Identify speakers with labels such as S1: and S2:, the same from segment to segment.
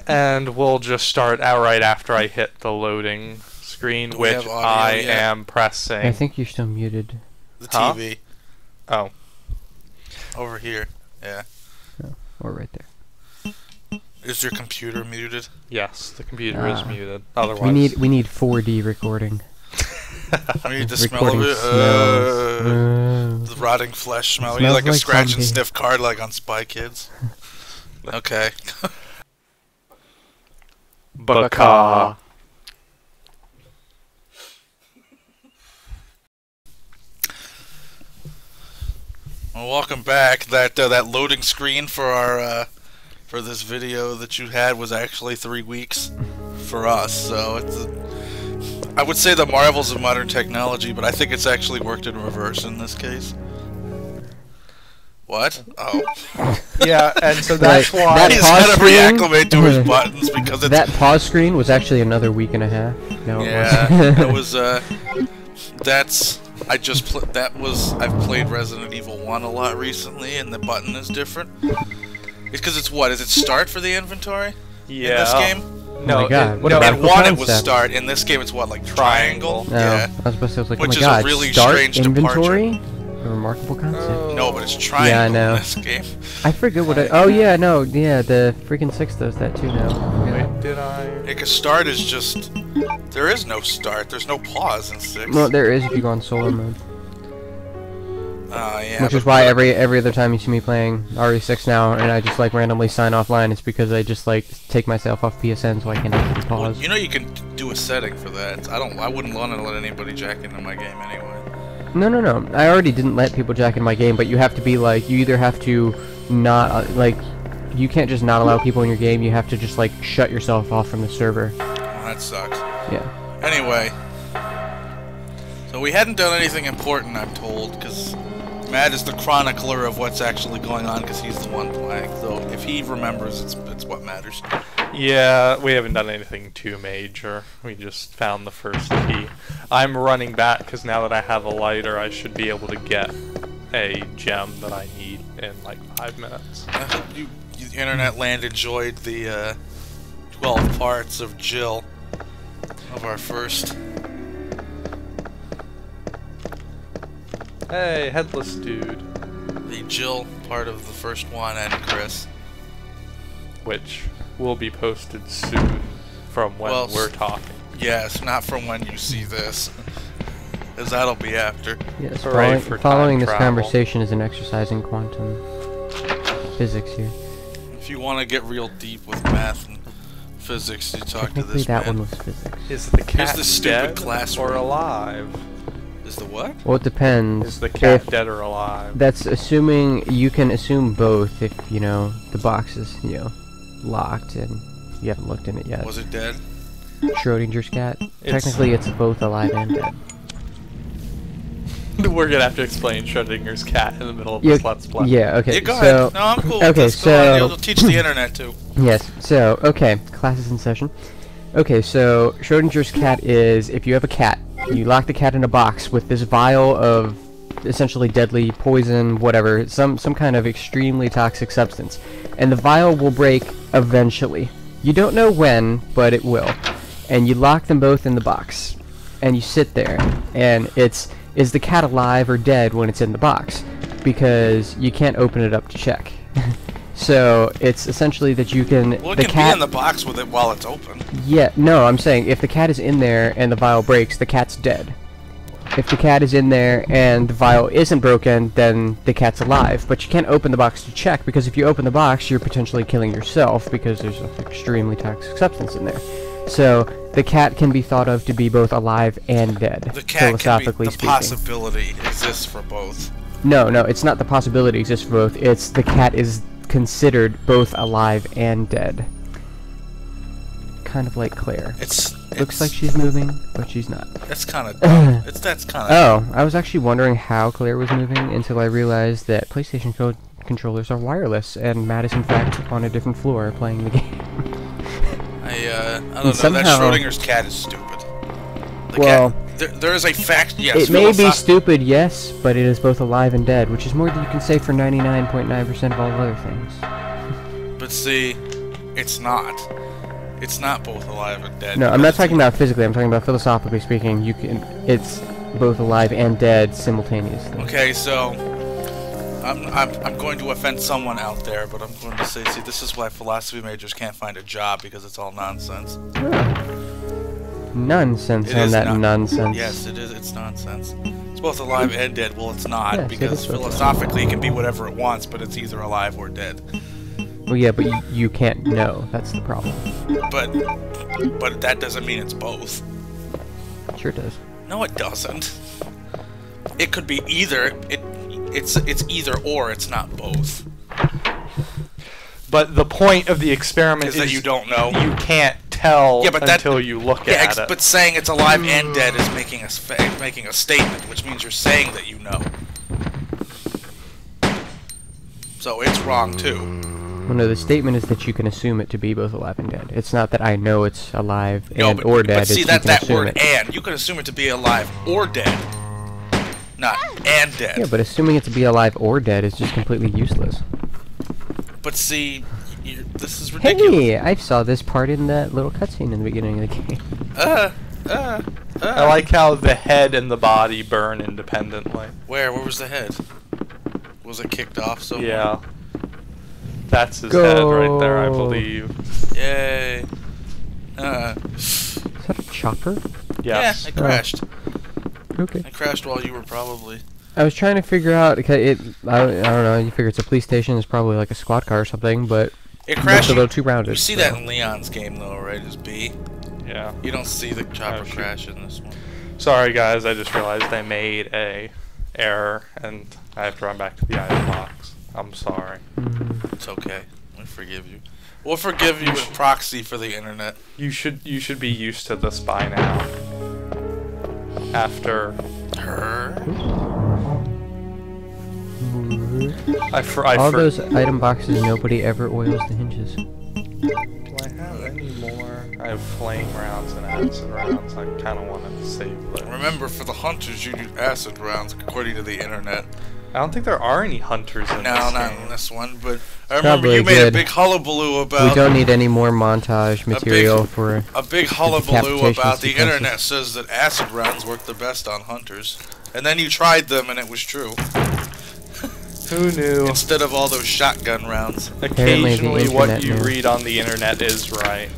S1: And we'll just start outright after I hit the loading screen, which I am pressing.
S2: I think you're still muted.
S3: The TV.
S1: Oh.
S3: Over here. Yeah.
S2: Oh, or right there.
S3: Is your computer muted?
S1: Yes, the computer is muted. Otherwise,
S2: we need 4D recording.
S3: We need the smell of it. The rotting flesh smell. We need like a scratch and sniff card like on Spy Kids. Okay.
S1: Baka.
S3: Well, welcome back. That loading screen for our for this video that you had was actually 3 weeks for us. So it's I would say the marvels of modern technology, but I think it's actually worked in reverse in this case. What? Oh.
S1: Yeah, and so that's why
S3: he's got to reacclimate to his buttons because it's...
S2: That pause screen was actually another week and a half. No,
S3: it was. That's. I've played Resident Evil 1 a lot recently, and the button is different. It's because it's what? Is it start for the inventory?
S1: Yeah.
S3: In this game?
S1: No,
S2: oh my God.
S1: no.
S3: In 1 it was start. In this game it's what, like triangle?
S2: No,
S3: yeah.
S2: I was supposed to say, like,
S3: which
S2: oh my God,
S3: is a really
S2: start
S3: strange
S2: inventory?
S3: departure.
S2: A remarkable concept.
S3: No, but it's triangle
S2: yeah, I know.
S3: in this game.
S2: I forget what oh yeah, no, yeah, the freaking 6 does that too now. Yeah.
S1: Wait, did I?
S3: Because start is just... There is no start. There's no pause in 6.
S2: Well, there is if you go on solo mode.
S3: Yeah,
S2: which is why every other time you see me playing RE6 now, and I just like randomly sign offline, it's because I just like take myself off PSN so I can actually pause.
S3: Well, you know you can do a setting for that. I wouldn't want to let anybody jack into my game anyway.
S2: No. I already didn't let people jack in my game, but you have to be like, you either have to not, like, you can't just not allow people in your game, you have to just like shut yourself off from the server.
S3: Well, that sucks.
S2: Yeah.
S3: Anyway. So we hadn't done anything important, I'm told, because Matt is the chronicler of what's actually going on because he's the one playing. So if he remembers, it's what matters.
S1: Yeah, we haven't done anything too major. We just found the first key. I'm running back because now that I have a lighter, I should be able to get a gem that I need in like 5 minutes.
S3: I hope you Internet Land enjoyed the 12 parts of Jill of our first.
S1: Hey, headless dude.
S3: The Jill part of the first one, and Chris.
S1: Which will be posted soon from when we're talking.
S3: Yes, not from when you see this. Because that'll be after.
S2: Yes,
S1: following
S2: this
S1: travel.
S2: conversation is an exercise in quantum physics here.
S3: If you want to get real deep with math and physics, you talk to this
S2: that
S3: man.
S2: one was physics.
S1: Is the cat
S3: the stupid
S1: dead
S3: classroom.
S1: or alive?
S3: Is the what?
S2: Well, it depends.
S1: Is the cat dead or alive?
S2: That's assuming, you can assume both if, you know, the box is, you know, locked and you haven't looked in it yet.
S3: Was it dead?
S2: Schrodinger's cat? Technically, it's both alive and dead.
S1: We're gonna have to explain Schrodinger's cat in the middle of this Let's Play.
S2: Yeah, okay,
S3: Yeah, go ahead. No, I'm cool.
S2: Okay, so...
S3: You'll teach the internet, too.
S2: Yes, so, okay, class is in session. Okay, so, Schrodinger's cat is, if you have a cat, you lock the cat in a box with this vial of essentially deadly poison, whatever, some kind of extremely toxic substance. And the vial will break eventually. You don't know when, but it will. And you lock them both in the box. And you sit there, and it's, is the cat alive or dead when it's in the box? Because you can't open it up to check. So, it's essentially that you can...
S3: Well, it can be in the box with it while it's open.
S2: Yeah, no, I'm saying, if the cat is in there and the vial breaks, the cat's dead. If the cat is in there and the vial isn't broken, then the cat's alive. But you can't open the box to check, because if you open the box, you're potentially killing yourself, because there's an extremely toxic substance in there. So, the cat can be thought of to be both alive and dead,
S3: The cat
S2: philosophically
S3: can be, the possibility exists for both.
S2: No, it's not the possibility exists for both, it's the cat is considered both alive and dead. Kind of like Claire. Looks like she's moving, but she's not.
S3: That's kind of dumb. That's kind of
S2: I was actually wondering how Claire was moving until I realized that PlayStation controllers are wireless, and Matt is in fact on a different floor playing the game.
S3: I don't know, that Schrodinger's cat is stupid. There is a fact, yes.
S2: It may be stupid, yes, but it is both alive and dead, which is more than you can say for 99.9% of all other things.
S3: But see, It's not. It's not both alive and dead.
S2: No, I'm not talking about physically. I'm talking about philosophically speaking. You can. It's both alive and dead simultaneously.
S3: Okay, so I'm going to offend someone out there, but I'm going to say, see, this is why philosophy majors can't find a job, because it's all nonsense.
S2: Nonsense
S3: It
S2: on
S3: is
S2: that
S3: not-
S2: nonsense.
S3: Yes, it is. It's nonsense. It's both alive and dead. Well, it's not,
S2: Yes, it
S3: because
S2: is both
S3: philosophically it can be whatever it wants, but it's either alive or dead.
S2: Well, yeah, but you can't know. That's the problem.
S3: But that doesn't mean it's both.
S2: Sure does.
S3: No, it doesn't. It could be either. It's either or. It's not both.
S1: But the point of the experiment
S3: Is that you don't know.
S1: You can't tell
S3: Yeah, but that-
S1: until you look
S3: Yeah,
S1: at it.
S3: but saying it's alive and dead is making a statement, which means you're saying that you know. So it's wrong too.
S2: Well, no, the statement is that you can assume it to be both alive and dead. It's not that I know it's alive
S3: No,
S2: and
S3: but,
S2: or dead.
S3: but see
S2: it's
S3: that
S2: you can
S3: that
S2: assume
S3: word
S2: it.
S3: "and" you can assume it to be alive or dead, not and dead.
S2: Yeah, but assuming it to be alive or dead is just completely useless.
S3: But see, this is ridiculous.
S2: Hey, I saw this part in that little cutscene in the beginning of the game.
S1: I like how the head and the body burn independently.
S3: Where was the head? Was it kicked off somewhere?
S1: Yeah. That's his head right there, I
S2: Go.
S1: believe.
S3: Yay.
S2: Is that a chopper?
S1: Yes.
S3: Yeah, it crashed.
S2: Okay.
S3: It crashed while you were probably...
S2: I was trying to figure out, I don't know, you figure it's a police station, it's probably like a squad car or something, but
S3: It
S2: it's
S3: crashed.
S2: a little too rounded.
S3: You see
S2: so.
S3: that in Leon's game though, right? As B.
S1: Yeah.
S3: You don't see the chopper
S1: shoot.
S3: crash in this one.
S1: Sorry guys, I just realized I made a error and I have to run back to the item box. I'm sorry.
S3: It's okay. We forgive you. We'll forgive you with proxy for the internet.
S1: You should be used to this by now. After
S2: All those item boxes, nobody ever oils the hinges.
S1: Do I have any more? I have flame rounds and acid rounds. I kind of want to save those.
S3: Remember, for the hunters, you do acid rounds, according to the internet.
S1: I don't think there are any hunters in
S3: No,
S1: this
S3: not
S1: game.
S3: in this one, but I remember
S2: Probably
S3: you made a
S2: good.
S3: big hullabaloo about...
S2: We don't need any more montage material for...
S3: A big hullabaloo
S2: decapitation
S3: about the
S2: sequences.
S3: internet says that acid rounds work the best on hunters. And then you tried them and it was true.
S1: Who knew?
S3: Instead of all those shotgun rounds.
S2: Apparently the
S1: Occasionally what
S2: internet
S1: you
S2: knew.
S1: read on the internet is right.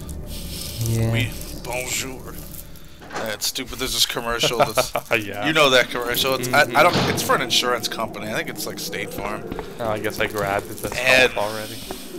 S2: Yeah.
S3: Oui, bonjour. That's stupid. There's this commercial that's...
S1: Yeah.
S3: You know that commercial. It's, I don't... It's for an insurance company. I think it's like State Farm.
S1: Oh, I guess I grabbed this
S3: And-
S1: stuff already.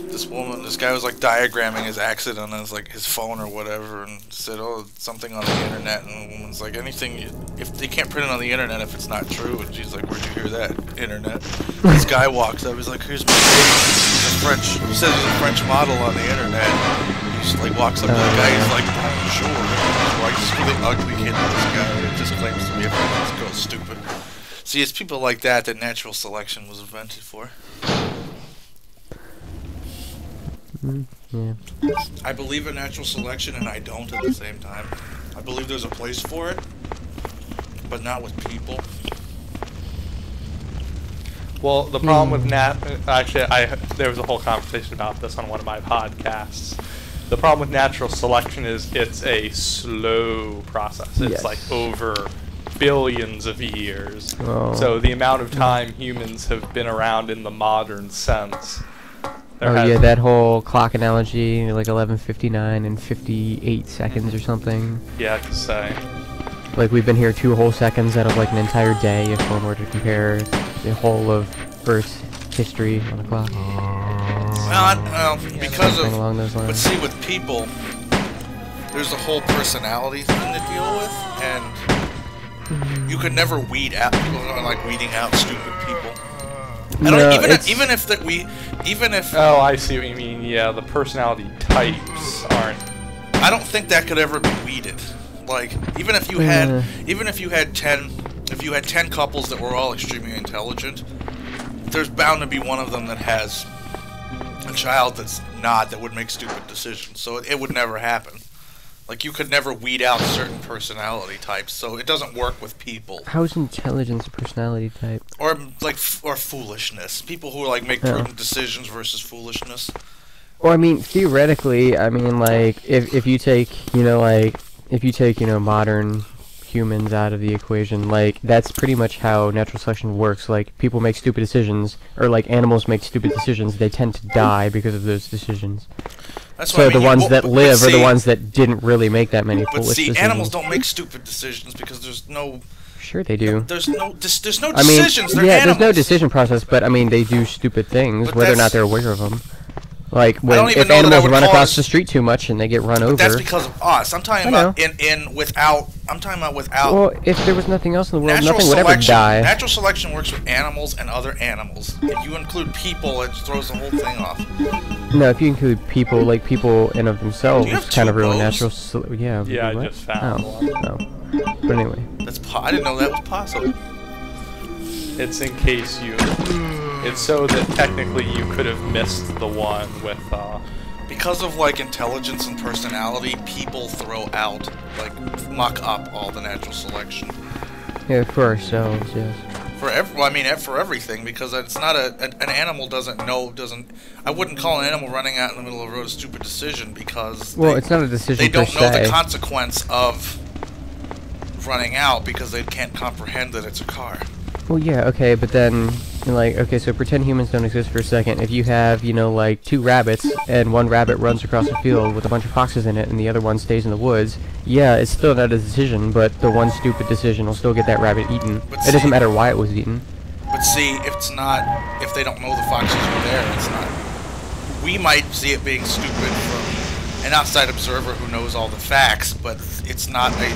S3: This guy was like diagramming his accident on his phone or whatever, and said, "Oh, something on the internet." And the woman's like, "Anything, if they can't print it on the internet if it's not true." And she's like, "Where'd you hear that? Internet?" This guy walks up. He's like, "Here's my baby." He's a French. He says he's a French model on the internet. He just like walks up to the guy. He's like, "Bonjour." He's like, this really ugly kid. This guy that just claims to be a French. This girl's stupid. See, it's people like that that natural selection was invented for.
S2: Yeah.
S3: I believe in natural selection and I don't at the same time. I believe there's a place for it, but not with people.
S1: Well, the problem with actually, there was a whole conversation about this on one of my podcasts. The problem with natural selection is it's a slow process. It's
S2: Yes.
S1: like over billions of years.
S2: Oh.
S1: So the amount of time humans have been around in the modern sense.
S2: Oh yeah, that whole clock analogy, like 11:59 and 58 seconds or something.
S1: Yeah, to say.
S2: Like we've been here 2 whole seconds out of like an entire day if one were to compare the whole of Earth's history on the clock.
S3: Well, because
S2: Something
S3: of...
S2: along those
S3: But
S2: lines.
S3: see, with people, there's a whole personality thing to deal with, and you could never weed out... People don't like weeding out stupid people. I don't, even if
S1: Oh, I see what you mean. Yeah, the personality types aren't.
S3: I don't think that could ever be weeded. Like, even if you had 10 couples that were all extremely intelligent, there's bound to be one of them that has a child that's not, that would make stupid decisions. So it would never happen. Like, you could never weed out certain personality types, so it doesn't work with people.
S2: How is intelligence a personality type?
S3: Or, like, or foolishness. People who, like, make prudent decisions versus foolishness.
S2: Well, I mean, theoretically, I mean, like, if you take, if you take, modern humans out of the equation, like, that's pretty much how natural selection works. Like, people make stupid decisions, or, like, animals make stupid decisions, they tend to die because of those decisions.
S3: That's
S2: So
S3: what I mean.
S2: the ones that live are the
S3: see-
S2: ones that didn't really make that many
S3: But
S2: foolish
S3: see,
S2: decisions.
S3: animals don't make stupid decisions because there's no
S2: Sure they do.
S3: there's no
S2: I mean,
S3: decisions. They're
S2: yeah,
S3: animals.
S2: there's no decision process, but I mean, they do stupid things,
S3: But
S2: whether or not
S3: that's-
S2: they're aware of them. Like
S3: don't
S2: when
S3: even
S2: if
S3: know that I
S2: animals
S3: would
S2: run
S3: call
S2: across
S3: it-
S2: the street too much and they get run over.
S3: But that's because of us. I'm talking
S2: I
S3: about
S2: know.
S3: I'm talking about without.
S2: Well, if there was nothing else in the world,
S3: Natural
S2: nothing would ever
S3: selection,
S2: die.
S3: natural selection works with animals and other animals. If you include people, it throws the whole thing off.
S2: No, if you include people, like people in of themselves,
S3: Do you have
S2: kind of
S3: two
S2: ruin
S3: bows?
S2: natural. Yeah.
S1: Yeah, I
S2: what?
S1: just found
S2: Oh,
S1: one.
S2: no. But anyway.
S3: I didn't know that was possible.
S1: It's in case you. It's so that technically you could have missed the one with.
S3: Because of like intelligence and personality, people throw out, like, muck up all the natural selection.
S2: Yeah, for ourselves, yes.
S3: For everything, because it's not an animal doesn't. I wouldn't call an animal running out in the middle of the road a stupid decision because
S2: Well, it's not a decision
S3: they don't
S2: per
S3: know
S2: se.
S3: the consequence of running out because they can't comprehend that it's a car.
S2: Well, yeah, okay, but then, like, okay, so pretend humans don't exist for a second. If you have, like, 2 rabbits, and one rabbit runs across a field with a bunch of foxes in it, and the other one stays in the woods, yeah, it's still not a decision, but the one stupid decision will still get that rabbit eaten.
S3: But
S2: It doesn't
S3: see-
S2: matter why it was eaten.
S3: But see, if they don't know the foxes are there, it's not. We might see it being stupid from an outside observer who knows all the facts, but it's not a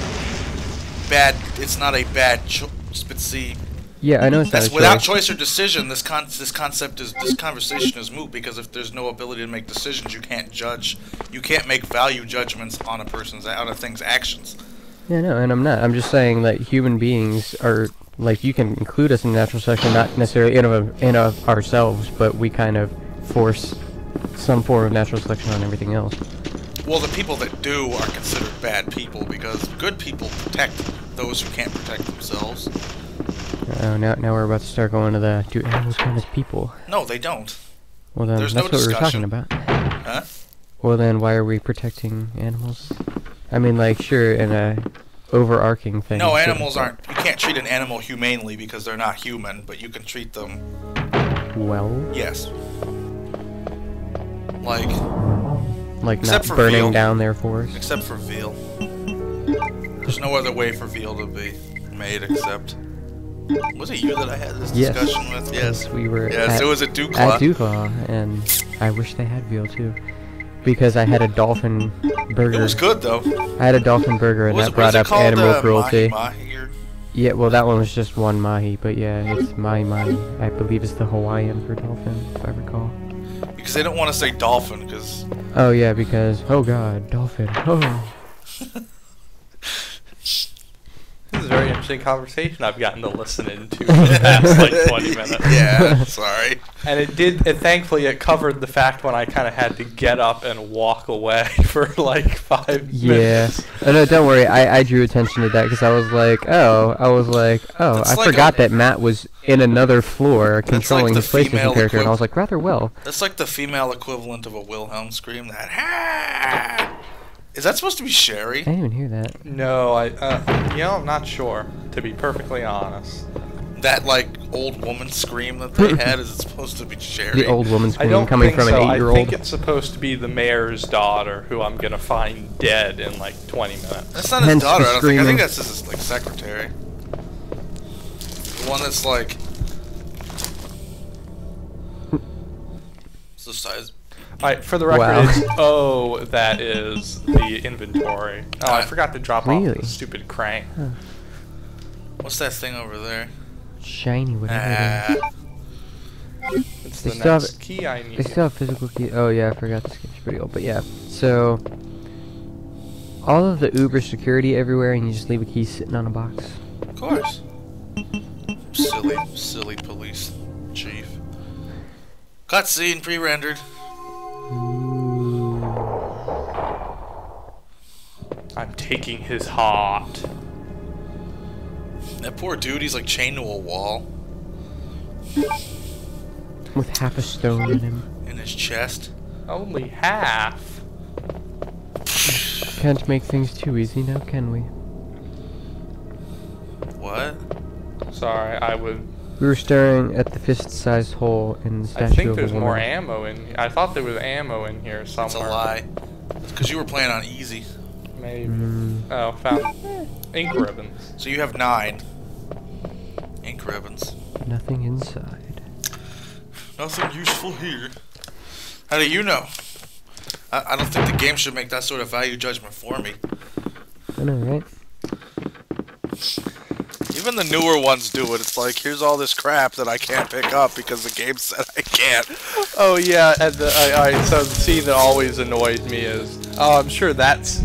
S3: bad choice. But see,
S2: Yeah, I know it's not
S3: that's
S2: a
S3: without
S2: choice.
S3: choice or decision. This conversation is moot because if there's no ability to make decisions, you can't judge. You can't make value judgments on a thing's actions.
S2: Yeah, no, and I'm not. I'm just saying that human beings are, like, you can include us in natural selection, not necessarily in of ourselves, but we kind of force some form of natural selection on everything else.
S3: Well, the people that do are considered bad people because good people protect those who can't protect themselves.
S2: Oh, now we're about to start going to the, do animals count as people?
S3: No, they don't.
S2: Well then,
S3: There's
S2: that's
S3: no
S2: what we were talking
S3: discussion.
S2: about.
S3: Huh?
S2: Well then, why are we protecting animals? I mean, like, sure, in a overarching thing.
S3: No,
S2: sure,
S3: animals
S2: but-
S3: aren't. You can't treat an animal humanely because they're not human, but you can treat them.
S2: Well,
S3: Yes. Like,
S2: like
S3: Except
S2: not
S3: for
S2: burning
S3: veal.
S2: down their forest.
S3: except for veal. There's no other way for veal to be made except. Was it you that I had this
S2: Yes.
S3: discussion with? Yes.
S2: We were
S3: Yes,
S2: at,
S3: it was at Dewclaw.
S2: at Dewclaw, and I wish they had veal too, because I had a dolphin burger.
S3: It was good though.
S2: I had a dolphin burger, and
S3: Was
S2: that
S3: it,
S2: brought
S3: was it
S2: up
S3: called
S2: animal cruelty.
S3: mahi or
S2: Yeah, well, that one was just one mahi, but yeah, it's mahi. I believe it's the Hawaiian for dolphin, if I recall.
S3: because they don't want to say dolphin because
S2: Oh yeah, because oh god, dolphin. Oh.
S1: This is a very interesting conversation I've gotten to listen into for the past like 20 minutes.
S3: yeah, sorry.
S1: And thankfully it covered the fact when I kind of had to get up and walk away for like 5
S2: Yeah.
S1: minutes.
S2: Oh, no, don't worry. I drew attention to that because I was like, oh,
S3: That's
S2: I
S3: like
S2: forgot that Matt was in another floor controlling
S3: the
S2: his PlayStation
S3: female
S2: character, and I was like, rather well.
S3: That's like the female equivalent of a Wilhelm scream. That ha! Is that supposed to be Sherry?
S2: I didn't even hear that.
S1: No, I'm not sure, to be perfectly honest.
S3: That like old woman scream that they had, is it supposed to be Sherry?
S2: The old woman
S1: I
S2: scream
S1: don't
S2: coming
S1: think
S2: from
S1: so.
S2: an
S1: I
S2: 8-year-old.
S1: think it's supposed to be the mayor's daughter, who I'm gonna find dead in like 20 minutes.
S3: That's not his
S2: Hence
S3: daughter.
S2: the
S3: I think
S2: screaming.
S3: that's his like secretary. The one that's like. It's the size.
S1: Alright, for the record,
S2: Wow.
S1: that is the inventory. Oh, I forgot to drop off
S2: Really?
S1: the stupid crank.
S3: What's that thing over there?
S2: Shiny, whatever it is.
S1: It's
S2: They
S1: the
S2: still have-
S1: next key I need.
S2: They still have physical key. Oh yeah, I forgot this game's pretty old. But yeah, so all of the Uber security everywhere, and you just leave a key sitting on a box.
S3: Of course. Silly police chief. Cutscene pre-rendered.
S1: I'm taking his heart.
S3: That poor dude, he's like chained to a wall
S2: With half a stone in him.
S3: in his chest.
S1: Only half.
S2: Can't make things too easy now, can we?
S3: What?
S1: Sorry, I would.
S2: We were staring at the fist-sized hole in the statue
S1: I think
S2: of a
S1: there's more
S2: woman.
S1: ammo in here. I thought there was ammo in here
S3: That's
S1: somewhere.
S3: a lie. It's because you were playing on easy.
S1: Maybe. Oh, found ink ribbons.
S3: So you have 9 ink ribbons.
S2: Nothing inside.
S3: Nothing useful here. How do you know? I don't think the game should make that sort of value judgment for me.
S2: I know, right?
S3: Even the newer ones do it. It's like, here's all this crap that I can't pick up because the game said I can't.
S1: Oh yeah, and alright, so the scene that always annoys me is, oh, I'm sure that's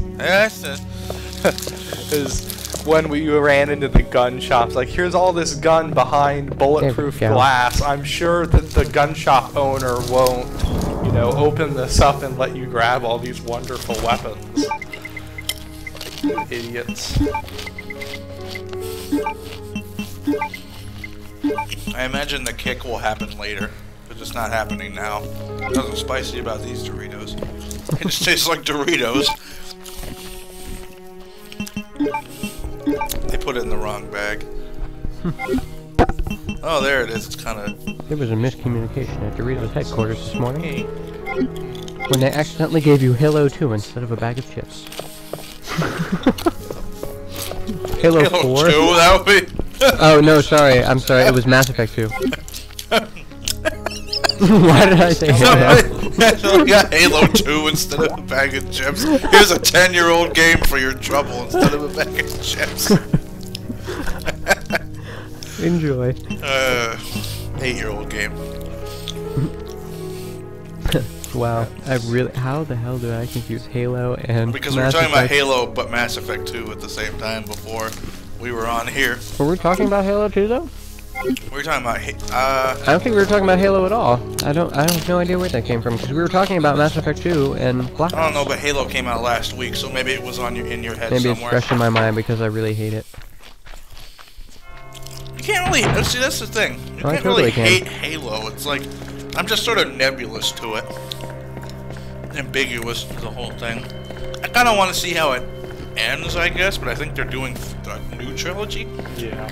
S1: is when we ran into the gun shops. Like, here's all this gun behind bulletproof
S2: There we go.
S1: glass. I'm sure that the gun shop owner won't, you know, open this up and let you grab all these wonderful weapons. Idiots.
S3: I imagine the kick will happen later, but it's not happening now. Nothing spicy about these Doritos. It just tastes like Doritos. They put it in the wrong bag. Oh, there it is. It's kind of...
S2: There was a miscommunication at Doritos headquarters this morning when they accidentally gave you Halo 2 instead of a bag of chips. Halo 4?
S3: 2, that would be...
S2: Oh no, sorry. I'm sorry. It was Mass Effect 2. Why did I say Halo?
S3: Somebody got Halo 2 instead of a bag of chips. Here's a 10-year-old game for your trouble instead of a bag of chips.
S2: Enjoy.
S3: 8-year-old game.
S2: Wow. I really. How the hell did I confuse Halo and
S3: Because we were
S2: Mass
S3: talking about
S2: Effect?
S3: Halo, but Mass Effect 2 at the same time before we were on here.
S2: Were we talking about Halo 2 though?
S3: We were talking about
S2: I don't think we were talking about Halo at all. I have no idea where that came from because we were talking about Mass Effect 2 and Black Ops.
S3: I don't know, but Halo came out last week, so maybe it was on in your head
S2: Maybe it's
S3: somewhere.
S2: fresh in my mind because I really hate it.
S3: You can't really see. That's the thing. You
S2: Oh, I
S3: can't
S2: totally
S3: really
S2: can.
S3: hate Halo. It's like I'm just sort of nebulous to it, ambiguous to the whole thing. I kind of want to see how it ends, I guess, but I think they're doing a new trilogy.
S1: Yeah.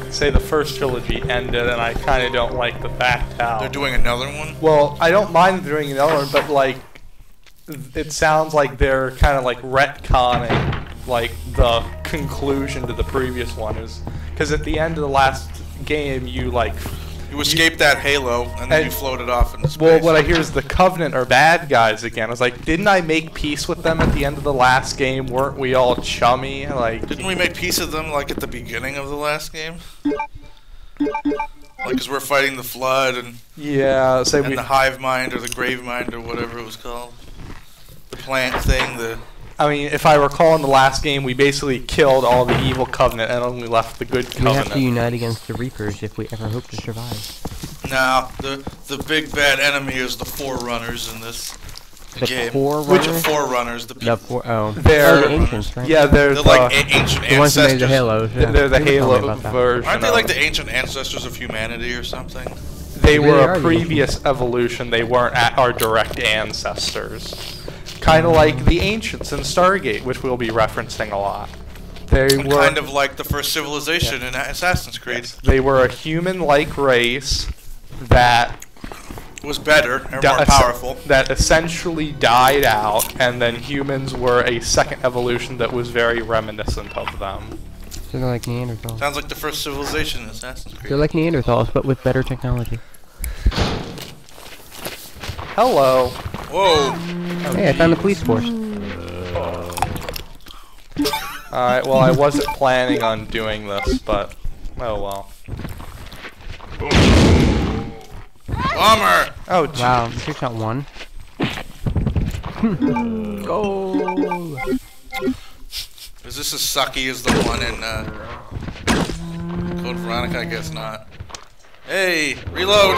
S1: Say the first trilogy ended, and I kind of don't like the fact how...
S3: They're doing another one.
S1: Well, I don't mind doing another one, but, like, it sounds like they're kind of, like, retconning, like, the conclusion to the previous one. Because at the end of the last game, you, like...
S3: You escaped that Halo, and then you floated off into space.
S1: Well, what I hear is the Covenant are bad guys again. I was like, didn't I make peace with them at the end of the last game? Weren't we all chummy? Like,
S3: Didn't we make peace with them, like, at the beginning of the last game? Like, because we're fighting the Flood and
S1: yeah, say we...
S3: the Hive Mind or the Grave Mind or whatever it was called. The plant thing, the...
S1: I mean, if I recall in the last game, we basically killed all the evil Covenant and only left the good
S2: We
S1: Covenant.
S2: have to unite against the Reapers if we ever hope to survive.
S3: No, the big bad enemy is the Forerunners in this
S2: The
S3: game.
S2: Forerunners?
S3: Which Forerunners? The people.
S1: They're
S2: the Ancients, right?
S1: Yeah, they're
S3: like ancient
S2: the ones that made
S3: ancestors.
S2: the Halos. Yeah.
S1: They're the
S2: You were telling me
S1: Halo
S2: about that.
S1: version.
S3: Aren't they
S1: of
S3: like
S1: it.
S3: the ancient ancestors of humanity or something?
S1: They were
S2: are
S1: a
S2: the
S1: previous evolution. They weren't our direct ancestors. Kind of like the Ancients in Stargate, which we'll be referencing a lot. They were
S3: Kind of like the first civilization in Assassin's Creed.
S1: They were a human-like race that
S3: Was better and more powerful.
S1: that essentially died out, and then humans were a second evolution that was very reminiscent of them.
S2: So they're like Neanderthals.
S3: Sounds like the first civilization in Assassin's Creed.
S2: They're like Neanderthals, but with better technology.
S1: Hello.
S3: Whoa.
S2: Hey, I found the police force.
S1: Alright, well, I wasn't planning on doing this, but oh well.
S3: Bomber!
S1: Oh, gee.
S2: Wow, you shot one. Goal!
S3: Is this as sucky as the one in Code Veronica? I guess not. Hey, reload!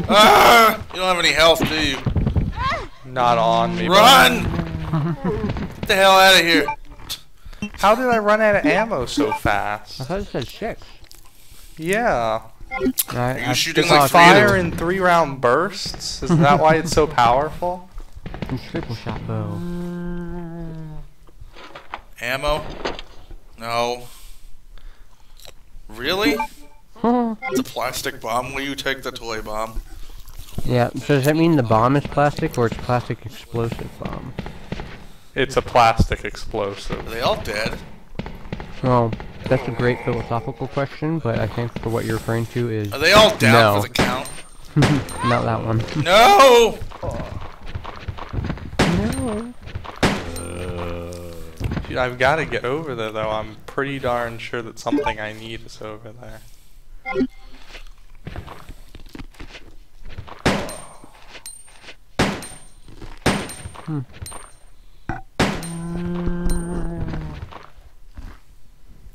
S3: Ah! You don't have any health, do you?
S1: Not on me.
S3: Run! Get the hell out of here!
S1: How did I run out of ammo so fast?
S2: I thought it said 6.
S1: Yeah.
S2: Alright,
S3: you
S2: I've
S3: shooting
S2: still
S3: like
S2: got
S1: Fire in 3-round bursts? Is that why it's so powerful?
S2: some triple shot bow.
S3: Ammo? No. Really? It's a plastic bomb. Will you take the toy bomb?
S2: Yeah, so does that mean the bomb is plastic or it's plastic explosive bomb?
S1: It's a plastic explosive.
S3: Are they all dead?
S2: Well, that's a great philosophical question, but I think for what you're referring to is
S3: Are they all down
S2: No.
S3: for the count?
S2: not that one.
S3: No!
S2: No.
S1: Dude, I've got to get over there, though. I'm pretty darn sure that something I need is over there.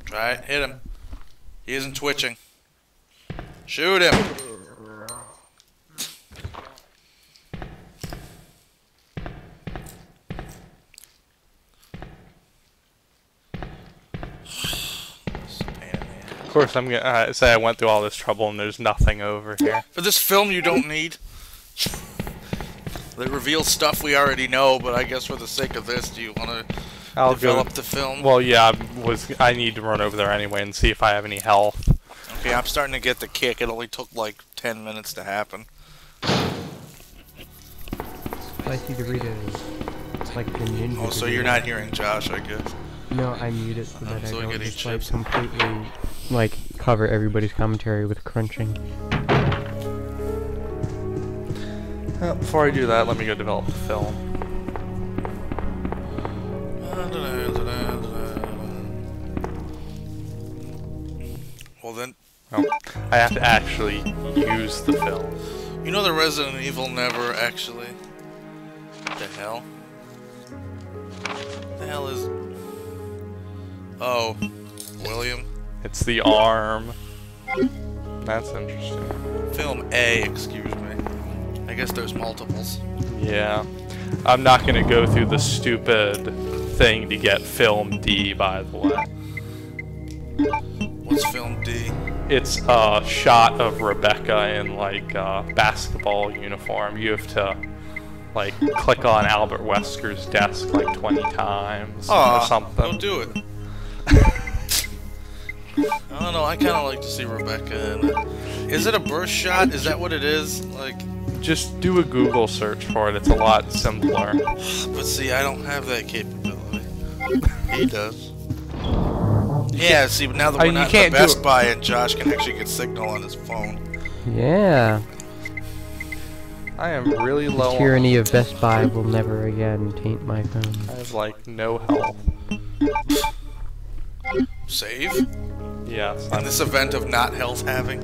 S3: Try it. Hit him. He isn't twitching. Shoot him.
S1: Of course, I'm gonna say I went through all this trouble and there's nothing over here.
S3: For this film, you don't need. They reveal stuff we already know, but I guess for the sake of this, do you want to develop the film?
S1: Well, yeah, I need to run over there anyway and see if I have any health.
S3: Okay, I'm starting to get the kick. It only took like 10 minutes to happen.
S2: Spicy Doritos. It's like the ninja.
S3: Oh, so you're not hearing Josh, I guess.
S2: No, I mute it so that I
S3: so
S2: don't
S3: getting
S2: just like
S3: chips.
S2: completely like cover everybody's commentary with crunching.
S1: Before I do that, let me go develop the film.
S3: Well then,
S1: Oh, I have to actually use the film.
S3: you know the Resident Evil never actually. What the hell? What the hell is? Oh, William.
S1: It's the arm. That's interesting.
S3: Film A, excuse me. I guess there's multiples.
S1: Yeah. I'm not gonna go through the stupid thing to get film D, by the way.
S3: What's film D?
S1: It's a shot of Rebecca in like a basketball uniform. You have to like click on Albert Wesker's desk like 20 times or something.
S3: Don't do it. I don't know, I kind of like to see Rebecca in it. Is it a burst shot? Is that what it is? Like,
S1: Just do a Google search for it. It's a lot simpler.
S3: but see, I don't have that capability. He does. Yeah, see, but now that we're not in the Best Buy and Josh can actually get signal on his phone.
S2: Yeah.
S1: I am really low.
S2: The tyranny of Best Buy will never again taint my phone.
S1: I have like no health.
S3: Save?
S1: Yes.
S3: In this event of not health having?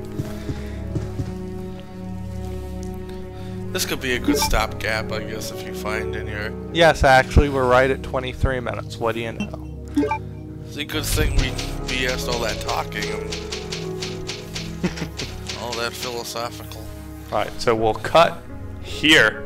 S3: This could be a good stopgap, I guess, if you find in your...
S1: Yes, actually, we're right at 23 minutes. What do you know?
S3: It's a good thing we BS'd all that talking and all that philosophical.
S1: Alright, so we'll cut here.